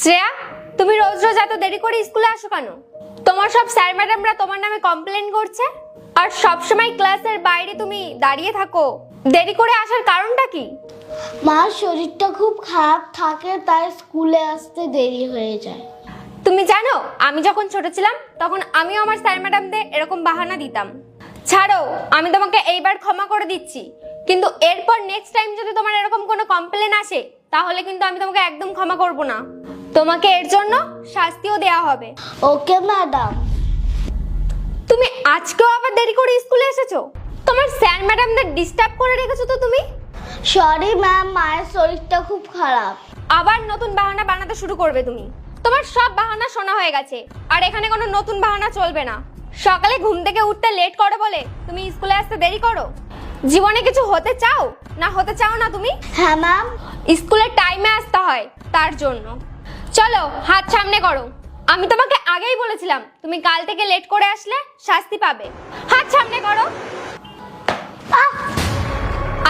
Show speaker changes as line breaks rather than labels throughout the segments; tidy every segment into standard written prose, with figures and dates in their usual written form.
শ্রেয়া, তুমি রোজ রোজ এত দেরি করে স্কুলে আসো কেন? তোমার সব স্যার ম্যাডামরা তোমার নামে কমপ্লেন করছে, আর সব সময় ক্লাসের বাইরে তুমি দাঁড়িয়ে থাকো। দেরি করে আসার কারণটা কি?
মার শরীরটা খুব খারাপ থাকে, তাই স্কুলে আসতে দেরি হয়ে যায়।
তুমি জানো, আমি যখন ছোট ছিলাম তখন আমিও আমার স্যার ম্যাডামদের এরকম বাহানা দিতাম। ছাড়ো, আমি তোমাকে এইবার ক্ষমা করে দিচ্ছি, কিন্তু এরপর নেক্সট টাইম যদি তোমার এরকম কোনো কমপ্লেন আসে তাহলে কিন্তু আমি তোমাকে একদম ক্ষমা করব না। তোমাকে এর জন্য শাস্তিও দেওয়া হবে।
Okay madam.
তুমি আজকেও আবার দেরি করে স্কুলে এসেছো? তোমার স্যার ম্যাডামদের ডিস্টার্ব করে রেখেছো তো তুমি?
সরি ম্যাম, মায়ের শরীরটা খুব খারাপ।
আবার নতুন বাহানা বানাতে শুরু করবে তুমি। তোমার সব বাহানা শোনা হয়ে গেছে, আর এখানে কোনো নতুন বাহানা চলবে না। সকালে ঘুম থেকে উঠতে লেট করো বলে তুমি স্কুলে আসতে দেরি করো? জীবনে কিছু হতে চাও না হতে চাও না তুমি?
হ্যাঁ ম্যাম।
স্কুলে টাইমে আসতে হয়, তার জন্য। চলো, হাত সামনে করো। আমি তোমাকে আগেই বলেছিলাম তুমি কাল থেকে লেট করে আসলে শাস্তি পাবে। হাত সামনে করো।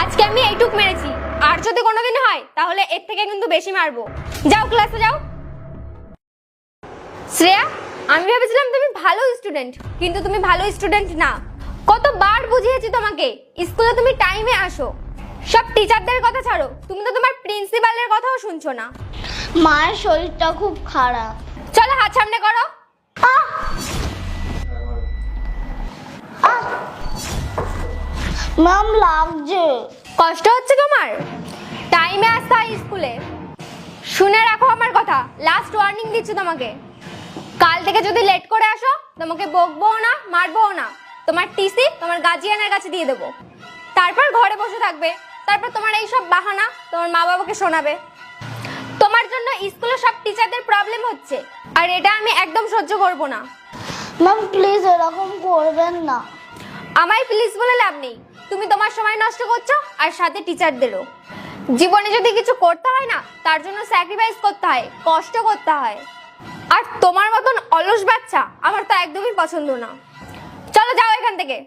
আজকে আমি এইটুক মেরেছি, আর যদি কোনোদিন হয় তাহলে এর থেকে কিন্তু বেশি মারবো। যাও ক্লাসে যাও। শ্রেয়া, আমি ভেবেছিলাম তুমি ভালো স্টুডেন্ট, কিন্তু তুমি ভালো স্টুডেন্ট না। কতবার বুঝিয়েছি তোমাকে স্কুলে তুমি টাইমে আসো। সব টিচারদের কথা ছাড়ো, তুমি তো তোমার প্রিন্সিপালের কথাও শুনছো না।
মায়ের শরীরটা খুব খারাপ।
চলো, হাত সামনে করো।
ম্যাম লাগছে।
কষ্ট হচ্ছে তোমার? টাইমে আসতে হয় স্কুলে। শুনে রাখো আমার কথা, লাস্ট ওয়ার্নিং দিচ্ছি তোমাকে। কাল থেকে যদি লেট করে আসো তোমাকে বকবো না, মারবো না। তোমার টিসি তোমার গার্জিয়ানের কাছে দিয়ে দেবো। তারপর ঘরে বসে থাকবে। তারপর তোমার এই সব বাহানা তোমার মা বাবাকে শোনাবে। তোমার জন্য স্কুলে সব টিচারদের প্রবলেম হচ্ছে, আর এটা আমি একদম সহ্য করব না।
ম্যাম প্লিজ এরকম করবেন না।
আমায় প্লিজ বলে লাভ নেই। তুমি তোমার সময় নষ্ট করছো, আর সাথে টিচারদেরও। জীবনে যদি কিছু করতে হয় না, তার জন্য স্যাক্রিফাইস করতে হয়, কষ্ট করতে হয়। আর তোমার মতন অলস বাচ্চা আমার তো একদমই পছন্দ না। চলো যাও এখান থেকে।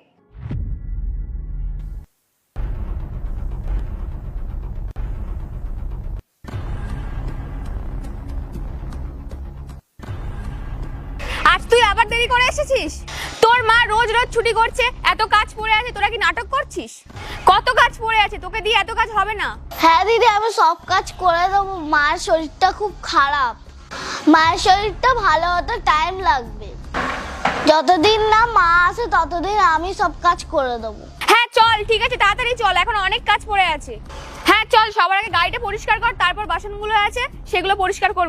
আজ তুই আবার দেরি করে এসেছিস? তোর মা রোজ রোজ ছুটি করছে, এত কাজ পড়ে আছে, তোরা কি নাটক করছিস? কত কাজ পড়ে আছে, তোকে দিয়ে এত কাজ হবে না।
হ্যাঁ দিদি, আমি সব কাজ করে দেবো। মায়ের শরীরটা খুব খারাপ। মায়ের শরীরটা ভালো হতে টাইম লাগবে। যতদিন না মা আসে ততদিন আমি সব কাজ করে দেবো।
হ্যাঁ চল, ঠিক আছে, তাড়াতাড়ি চল, এখন অনেক কাজ পড়ে আছে। হ্যাঁ চল, সবার আগে গাড়িটা পরিষ্কার কর, তারপর বাসনগুলো আছে সেগুলো পরিষ্কার করবি।